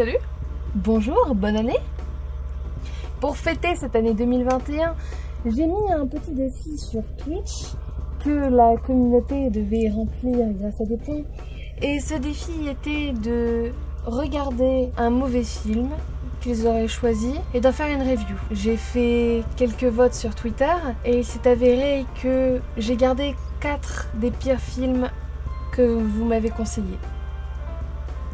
Salut! Bonjour, bonne année! Pour fêter cette année 2021, j'ai mis un petit défi sur Twitch que la communauté devait remplir grâce à des points. Et ce défi était de regarder un mauvais film qu'ils auraient choisi et d'en faire une review. J'ai fait quelques votes sur Twitter et il s'est avéré que j'ai gardé 4 des pires films que vous m'avez conseillés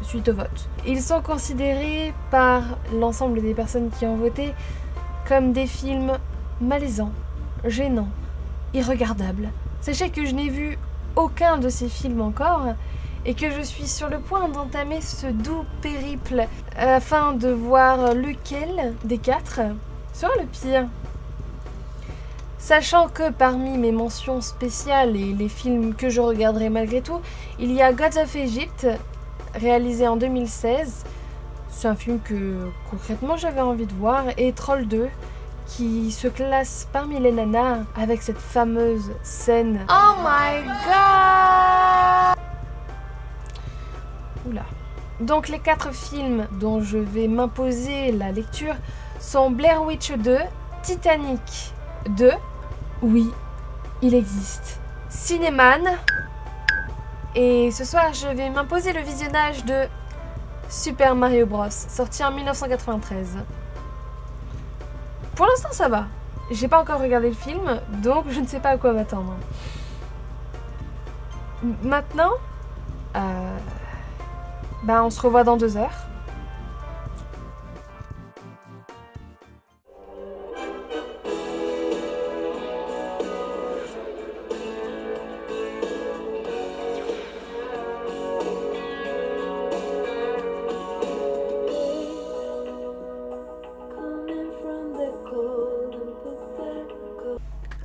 suite au vote. Ils sont considérés par l'ensemble des personnes qui ont voté comme des films malaisants, gênants, irregardables. Sachez que je n'ai vu aucun de ces films encore et que je suis sur le point d'entamer ce doux périple afin de voir lequel des 4 sera le pire. Sachant que parmi mes mentions spéciales et les films que je regarderai malgré tout, il y a Gods of Egypt, réalisé en 2016. C'est un film que concrètement j'avais envie de voir, et Troll 2, qui se classe parmi les nanas avec cette fameuse scène. Oh my god! Oula. Donc les 4 films dont je vais m'imposer la lecture sont Blair Witch 2, Titanic 2, oui, il existe, Cinéman, et ce soir je vais m'imposer le visionnage de Super Mario Bros, sorti en 1993. Pour l'instant ça va, j'ai pas encore regardé le film, donc je ne sais pas à quoi m'attendre. Maintenant, on se revoit dans 2 heures.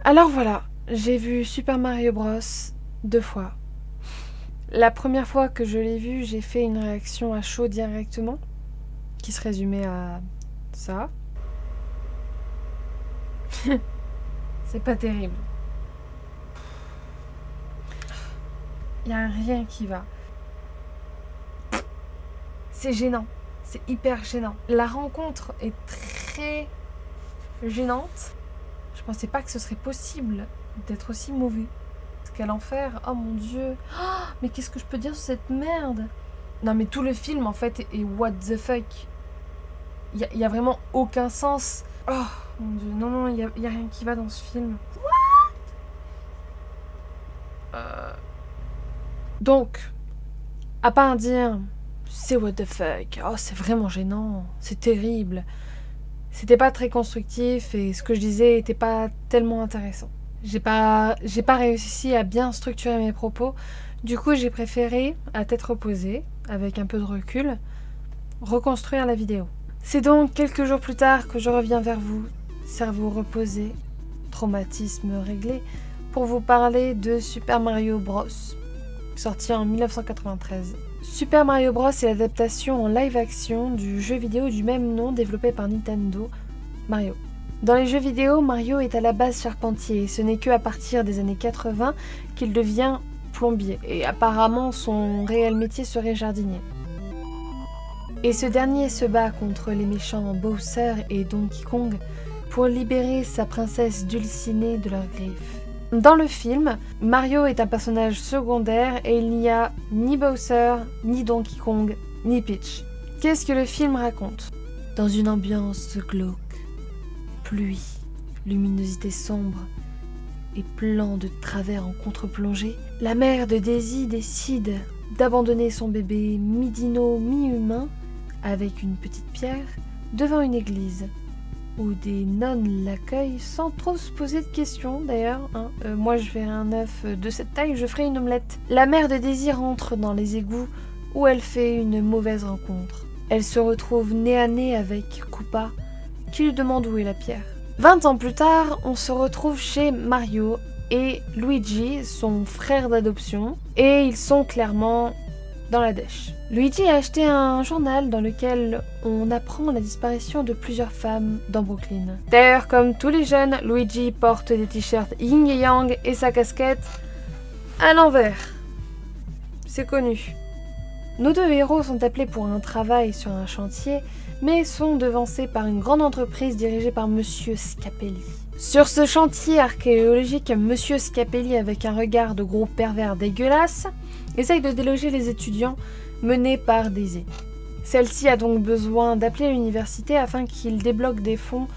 Alors voilà, j'ai vu Super Mario Bros 2 fois. La première fois que je l'ai vu, j'ai fait une réaction à chaud directement, qui se résumait à ça. C'est pas terrible. Il n'y a rien qui va. C'est gênant, c'est hyper gênant. La rencontre est très gênante. Je pensais pas que ce serait possible d'être aussi mauvais. Quel enfer, oh mon dieu. Oh, mais qu'est-ce que je peux dire sur cette merde? Non mais tout le film en fait est what the fuck. Il y a vraiment aucun sens. Oh mon dieu, non, il y a rien qui va dans ce film. What? Donc, à part dire c'est what the fuck, oh c'est vraiment gênant, c'est terrible. C'était pas très constructif et ce que je disais était pas tellement intéressant. J'ai pas réussi à bien structurer mes propos. Du coup, j'ai préféré, à tête reposée, avec un peu de recul, reconstruire la vidéo. C'est donc quelques jours plus tard que je reviens vers vous, cerveau reposé, traumatisme réglé, pour vous parler de Super Mario Bros, sorti en 1993. Super Mario Bros est l'adaptation en live-action du jeu vidéo du même nom développé par Nintendo, Mario. Dans les jeux vidéo, Mario est à la base charpentier et ce n'est qu'à partir des années 80 qu'il devient plombier. Et apparemment, son réel métier serait jardinier. Et ce dernier se bat contre les méchants Bowser et Donkey Kong pour libérer sa princesse Dulcinée de leurs griffes. Dans le film, Mario est un personnage secondaire et il n'y a ni Bowser, ni Donkey Kong, ni Peach. Qu'est-ce que le film raconte? Dans une ambiance glauque, pluie, luminosité sombre et plan de travers en contre-plongée, la mère de Daisy décide d'abandonner son bébé mi-dino, mi-humain avec une petite pierre devant une église où des nonnes l'accueillent sans trop se poser de questions d'ailleurs. Moi je verrai un œuf de cette taille, je ferai une omelette. La mère de Daisy rentre dans les égouts où elle fait une mauvaise rencontre. Elle se retrouve nez à nez avec Koopa qui lui demande où est la pierre. 20 ans plus tard, on se retrouve chez Mario et Luigi, son frère d'adoption, et ils sont clairement dans la dèche. Luigi a acheté un journal dans lequel on apprend la disparition de plusieurs femmes dans Brooklyn. D'ailleurs, comme tous les jeunes, Luigi porte des t-shirts yin et yang et sa casquette à l'envers. C'est connu. Nos deux héros sont appelés pour un travail sur un chantier, mais sont devancés par une grande entreprise dirigée par Monsieur Scapelli. Sur ce chantier archéologique, Monsieur Scapelli, avec un regard de gros pervers dégueulasse, essaye de déloger les étudiants menés par Daisy. Celle-ci a donc besoin d'appeler l'université afin qu'ils débloquent des fonds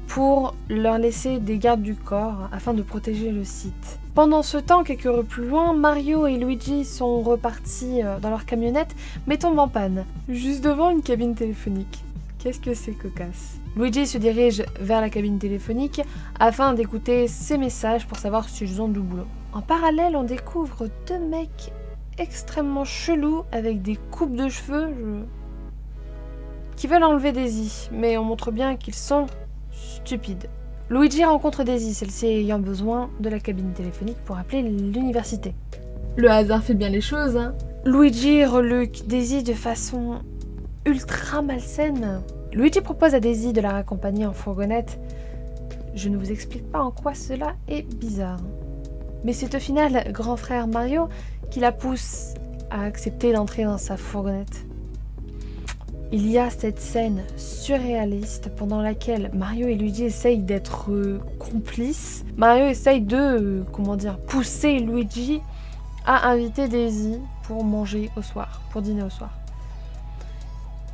pour leur laisser des gardes du corps afin de protéger le site. Pendant ce temps, quelques rues plus loin, Mario et Luigi sont repartis dans leur camionnette mais tombent en panne, juste devant une cabine téléphonique. Qu'est-ce que c'est cocasse. Luigi se dirige vers la cabine téléphonique afin d'écouter ses messages pour savoir s'ils ont du boulot. En parallèle, on découvre deux mecs extrêmement chelous avec des coupes de cheveux qui veulent enlever Daisy, mais on montre bien qu'ils sont stupides. Luigi rencontre Daisy, celle-ci ayant besoin de la cabine téléphonique pour appeler l'université. Le hasard fait bien les choses, hein. Luigi reluque Daisy de façon ultra malsaine. Luigi propose à Daisy de la raccompagner en fourgonnette. Je ne vous explique pas en quoi cela est bizarre. Mais c'est au final grand frère Mario qui la pousse à accepter d'entrer dans sa fourgonnette. Il y a cette scène surréaliste pendant laquelle Mario et Luigi essayent d'être complices. Mario essaye de, pousser Luigi à inviter Daisy pour manger au soir, pour dîner au soir.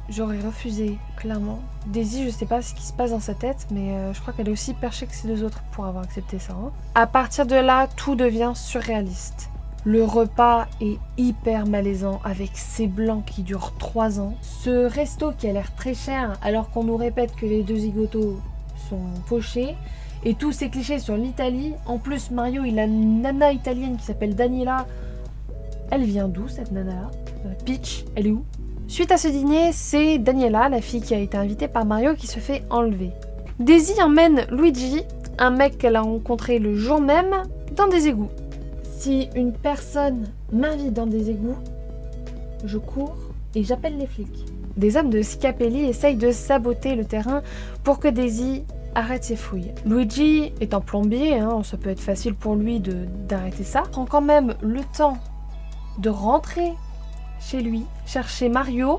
J'aurais refusé, clairement. Daisy, je sais pas ce qui se passe dans sa tête, mais je crois qu'elle est aussi perchée que ces deux autres pour avoir accepté ça. Hein. À partir de là, tout devient surréaliste. Le repas est hyper malaisant avec ces blancs qui durent 3 ans. Ce resto qui a l'air très cher alors qu'on nous répète que les deux zigotos sont pochés. Et tous ces clichés sur l'Italie. En plus, Mario, il a une nana italienne qui s'appelle Daniela. Elle vient d'où cette nana-là? Peach, elle est où? Suite à ce dîner, c'est Daniela, la fille qui a été invitée par Mario, qui se fait enlever. Daisy emmène Luigi, un mec qu'elle a rencontré le jour même, dans des égouts. Si une personne m'invite dans des égouts, je cours et j'appelle les flics. Des hommes de Scapelli essayent de saboter le terrain pour que Daisy arrête ses fouilles. Luigi étant plombier, ça peut être facile pour lui d'arrêter ça, prend quand même le temps de rentrer chez lui, chercher Mario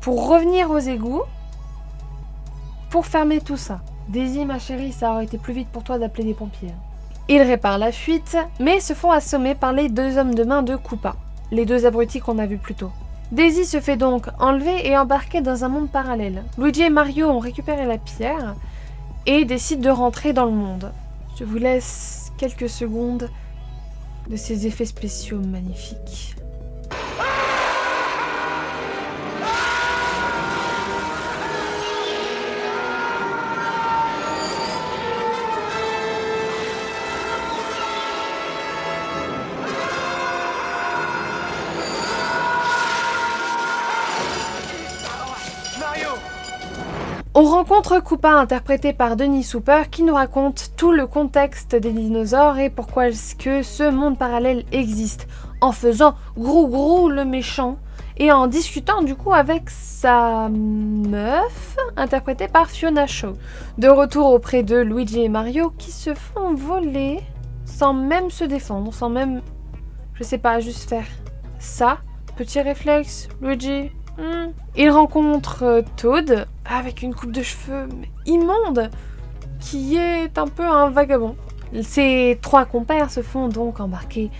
pour revenir aux égouts pour fermer tout ça. Daisy, ma chérie, ça aurait été plus vite pour toi d'appeler des pompiers. Ils réparent la fuite, mais se font assommer par les deux hommes de main de Koopa, les deux abrutis qu'on a vus plus tôt. Daisy se fait donc enlever et embarquer dans un monde parallèle. Luigi et Mario ont récupéré la pierre et décident de rentrer dans le monde. Je vous laisse quelques secondes de ces effets spéciaux magnifiques. On rencontre Koopa, interprété par Denis Souper, qui nous raconte tout le contexte des dinosaures et pourquoi est-ce que ce monde parallèle existe, en faisant Grou le méchant et en discutant du coup avec sa meuf, interprétée par Fiona Shaw. De retour auprès de Luigi et Mario qui se font voler sans même se défendre, sans même, je sais pas, juste faire ça. Petit réflexe, Luigi. Il rencontre Toad avec une coupe de cheveux immonde qui est un peu un vagabond. Ces trois compères se font donc embarquer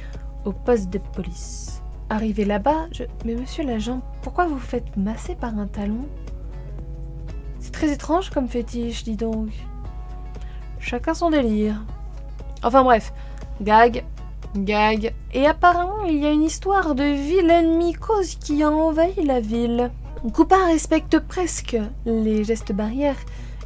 au poste de police. Arrivé là-bas, mais monsieur l'agent, pourquoi vous vous faites masser par un talon? C'est très étrange comme fétiche, dis donc. Chacun son délire. Enfin bref, gag. Et apparemment, il y a une histoire de vilaine mycose qui a envahi la ville. Koopa respecte presque les gestes barrières,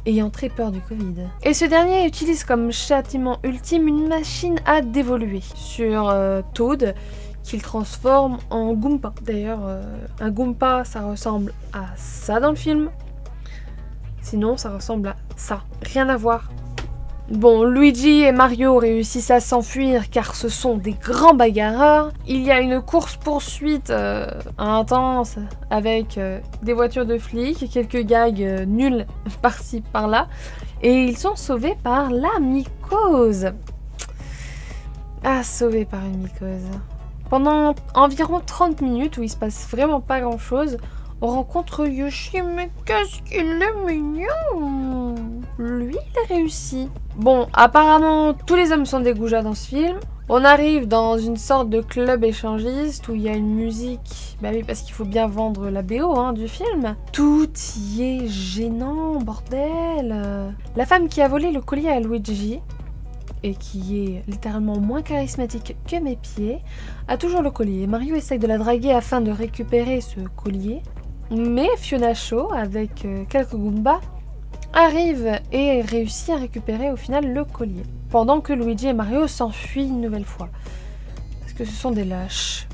ayant très peur du Covid. Et ce dernier utilise comme châtiment ultime une machine à dévoluer sur Toad, qu'il transforme en Goompa. D'ailleurs, un Goompa, ça ressemble à ça dans le film. Sinon, ça ressemble à ça. Rien à voir. Bon, Luigi et Mario réussissent à s'enfuir car ce sont des grands bagarreurs. Il y a une course-poursuite intense avec des voitures de flics et quelques gags nuls par-ci par-là. Et ils sont sauvés par la mycose. Ah, sauvés par une mycose. Pendant environ 30 minutes où il se passe vraiment pas grand chose, on rencontre Yoshi, mais qu'est-ce qu'il est mignon! Lui, il a réussi. Bon, apparemment, tous les hommes sont des goujats dans ce film. On arrive dans une sorte de club échangiste où il y a une musique. Bah oui, parce qu'il faut bien vendre la BO hein, du film. Tout y est gênant, bordel. La femme qui a volé le collier à Luigi, et qui est littéralement moins charismatique que mes pieds, a toujours le collier. Mario essaye de la draguer afin de récupérer ce collier. Mais Fiona Shaw, avec quelques Goombas, arrive et réussit à récupérer au final le collier. Pendant que Luigi et Mario s'enfuient une nouvelle fois. Parce que ce sont des lâches.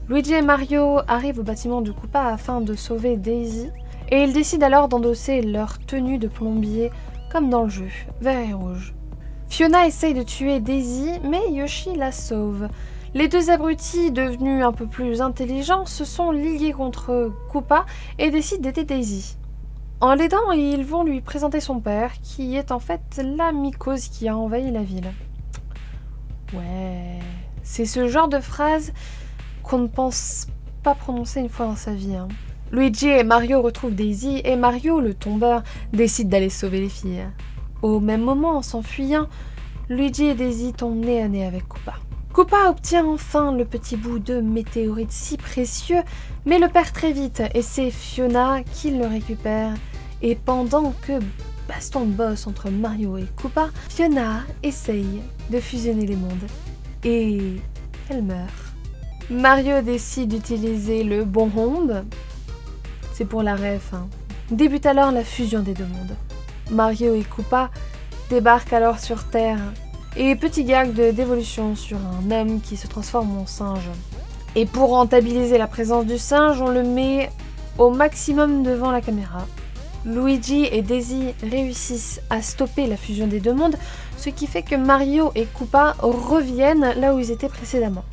Luigi et Mario arrivent au bâtiment de Koopa afin de sauver Daisy. Et ils décident alors d'endosser leur tenue de plombier comme dans le jeu, vert et rouge. Fiona essaye de tuer Daisy, mais Yoshi la sauve. Les deux abrutis, devenus un peu plus intelligents, se sont liés contre Koopa et décident d'aider Daisy. En l'aidant, ils vont lui présenter son père, qui est en fait la mycose qui a envahi la ville. Ouais, c'est ce genre de phrase qu'on ne pense pas prononcer une fois dans sa vie. Hein. Luigi et Mario retrouvent Daisy, et Mario, le tombeur, décide d'aller sauver les filles. Au même moment, en s'enfuyant, Luigi et Daisy tombent nez à nez avec Koopa. Koopa obtient enfin le petit bout de météorite si précieux, mais le perd très vite, et c'est Fiona qui le récupère. Et pendant que baston de boss entre Mario et Koopa, Fiona essaye de fusionner les mondes. Et elle meurt. Mario décide d'utiliser le Bon-Homb. C'est pour la ref. Hein. Débute alors la fusion des deux mondes. Mario et Koopa débarquent alors sur Terre. Et petit gag de dévolution sur un homme qui se transforme en singe. Et pour rentabiliser la présence du singe, on le met au maximum devant la caméra. Luigi et Daisy réussissent à stopper la fusion des deux mondes, ce qui fait que Mario et Koopa reviennent là où ils étaient précédemment.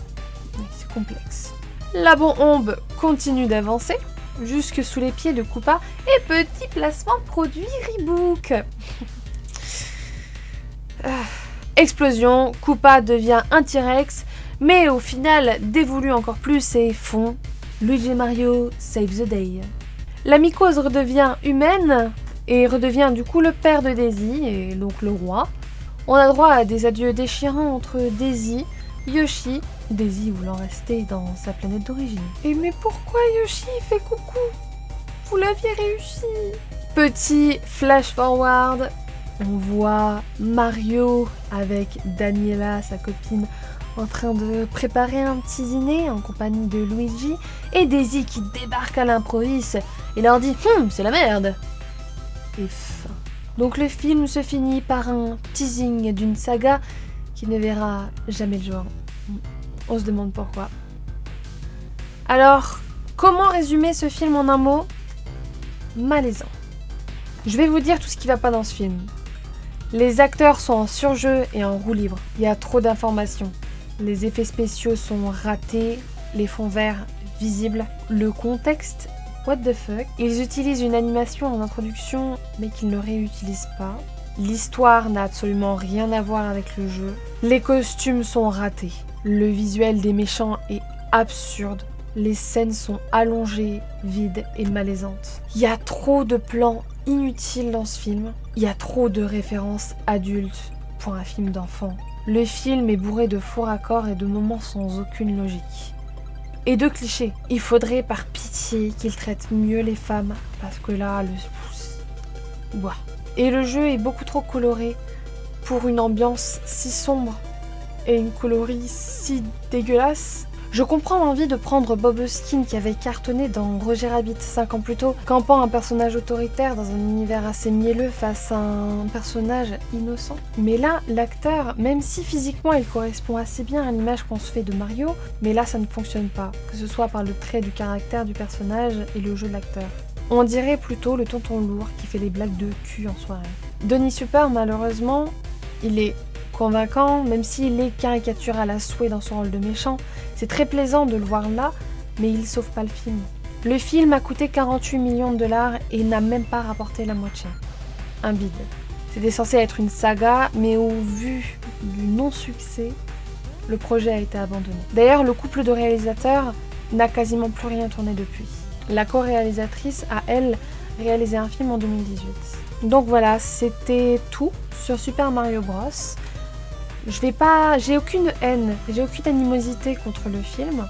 C'est complexe. La Bon-Homb continue d'avancer, jusque sous les pieds de Koopa, et petit placement produit Reebok. Explosion, Koopa devient un T-Rex, mais au final dévolue encore plus et fond. Luigi et Mario save the day. La mycose redevient humaine et redevient du coup le père de Daisy et donc le roi. On a droit à des adieux déchirants entre Daisy, Yoshi, Daisy voulant rester dans sa planète d'origine. Et mais pourquoi Yoshi fait coucou? Vous l'aviez réussi. Petit flash forward, on voit Mario avec Daniela, sa copine, en train de préparer un petit dîner en compagnie de Luigi, et Daisy qui débarque à l'improviste et leur dit « c'est la merde !» Et fin. Donc le film se finit par un teasing d'une saga qui ne verra jamais le jour. On se demande pourquoi. Alors, comment résumer ce film en un mot? Malaisant. Je vais vous dire tout ce qui va pas dans ce film. Les acteurs sont en surjeu et en roue libre. Il y a trop d'informations. Les effets spéciaux sont ratés, les fonds verts visibles. Le contexte, what the fuck. Ils utilisent une animation en introduction, mais qu'ils ne réutilisent pas. L'histoire n'a absolument rien à voir avec le jeu. Les costumes sont ratés. Le visuel des méchants est absurde. Les scènes sont allongées, vides et malaisantes. Il y a trop de plans inutiles dans ce film. Il y a trop de références adultes pour un film d'enfant. Le film est bourré de faux raccords et de moments sans aucune logique. Et de clichés. Il faudrait par pitié qu'il traite mieux les femmes, parce que là, le... Ouah. Et le jeu est beaucoup trop coloré pour une ambiance si sombre et une coloris si dégueulasse. Je comprends l'envie de prendre Bob Hoskins qui avait cartonné dans Roger Rabbit 5 ans plus tôt, campant un personnage autoritaire dans un univers assez mielleux face à un personnage innocent. Mais là, l'acteur, même si physiquement il correspond assez bien à l'image qu'on se fait de Mario, mais là ça ne fonctionne pas, que ce soit par le trait du caractère du personnage et le jeu de l'acteur. On dirait plutôt le tonton lourd qui fait des blagues de cul en soirée. Donnie Super, malheureusement, il est convaincant, même s'il est caricatural à souhait dans son rôle de méchant. C'est très plaisant de le voir là, mais il sauve pas le film. Le film a coûté 48 millions de dollars et n'a même pas rapporté la moitié. Un bide. C'était censé être une saga, mais au vu du non-succès, le projet a été abandonné. D'ailleurs, le couple de réalisateurs n'a quasiment plus rien tourné depuis. La co-réalisatrice a, elle, réalisé un film en 2018. Donc voilà, c'était tout sur Super Mario Bros. J'ai aucune haine, j'ai aucune animosité contre le film,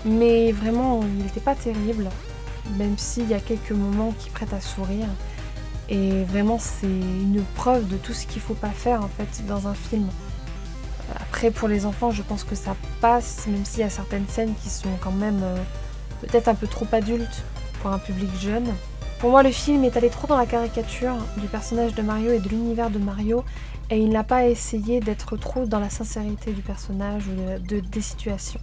mais vraiment, il n'était pas terrible, même s'il y a quelques moments qui prêtent à sourire. Et vraiment, c'est une preuve de tout ce qu'il ne faut pas faire en fait dans un film. Après, pour les enfants, je pense que ça passe, même s'il y a certaines scènes qui sont quand même peut-être un peu trop adultes pour un public jeune. Pour moi, le film est allé trop dans la caricature du personnage de Mario et de l'univers de Mario, et il n'a pas essayé d'être trop dans la sincérité du personnage ou des situations.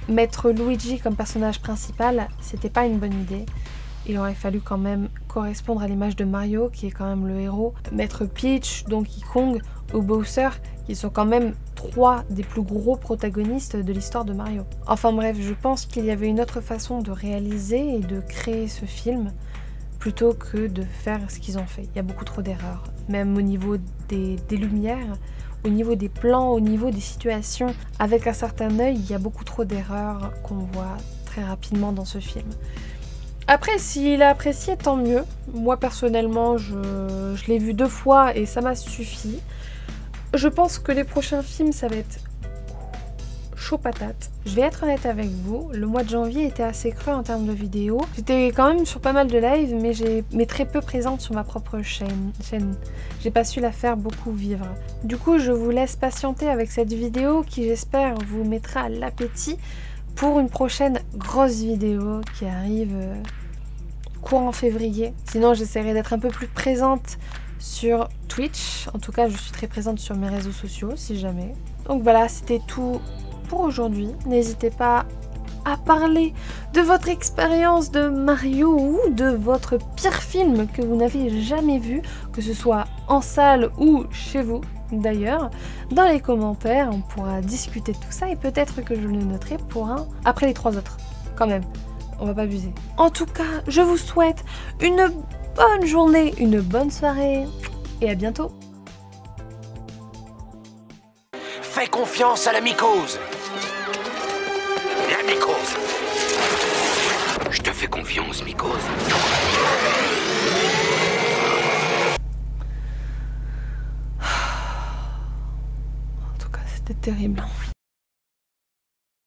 Mettre Luigi comme personnage principal, c'était pas une bonne idée. Il aurait fallu quand même correspondre à l'image de Mario, qui est quand même le héros. Mettre Peach, Donkey Kong ou Bowser, qui sont quand même 3 des plus gros protagonistes de l'histoire de Mario. Enfin bref, je pense qu'il y avait une autre façon de réaliser et de créer ce film, plutôt que de faire ce qu'ils ont fait. Il y a beaucoup trop d'erreurs, même au niveau des lumières, au niveau des plans, au niveau des situations. Avec un certain œil, il y a beaucoup trop d'erreurs qu'on voit très rapidement dans ce film. Après, s'il a apprécié, tant mieux. Moi, personnellement, je l'ai vu 2 fois et ça m'a suffi. Je pense que les prochains films, ça va être chaud patate. Je vais être honnête avec vous, le mois de janvier était assez creux en termes de vidéos. J'étais quand même sur pas mal de lives, mais très peu présente sur ma propre chaîne. J'ai pas su la faire beaucoup vivre. Du coup, je vous laisse patienter avec cette vidéo qui, j'espère, vous mettra à l'appétit pour une prochaine grosse vidéo qui arrive courant février. Sinon, j'essaierai d'être un peu plus présente sur Twitch. En tout cas, je suis très présente sur mes réseaux sociaux, si jamais. Donc voilà, c'était tout pour aujourd'hui. N'hésitez pas à parler de votre expérience de Mario ou de votre pire film que vous n'avez jamais vu, que ce soit en salle ou chez vous. D'ailleurs, dans les commentaires, on pourra discuter de tout ça et peut-être que je le noterai pour un après les 3 autres. Quand même, on va pas abuser. En tout cas, je vous souhaite une bonne journée, une bonne soirée et à bientôt. Fais confiance à la mycose. La mycose. Je te fais confiance, mycose. C'était terrible.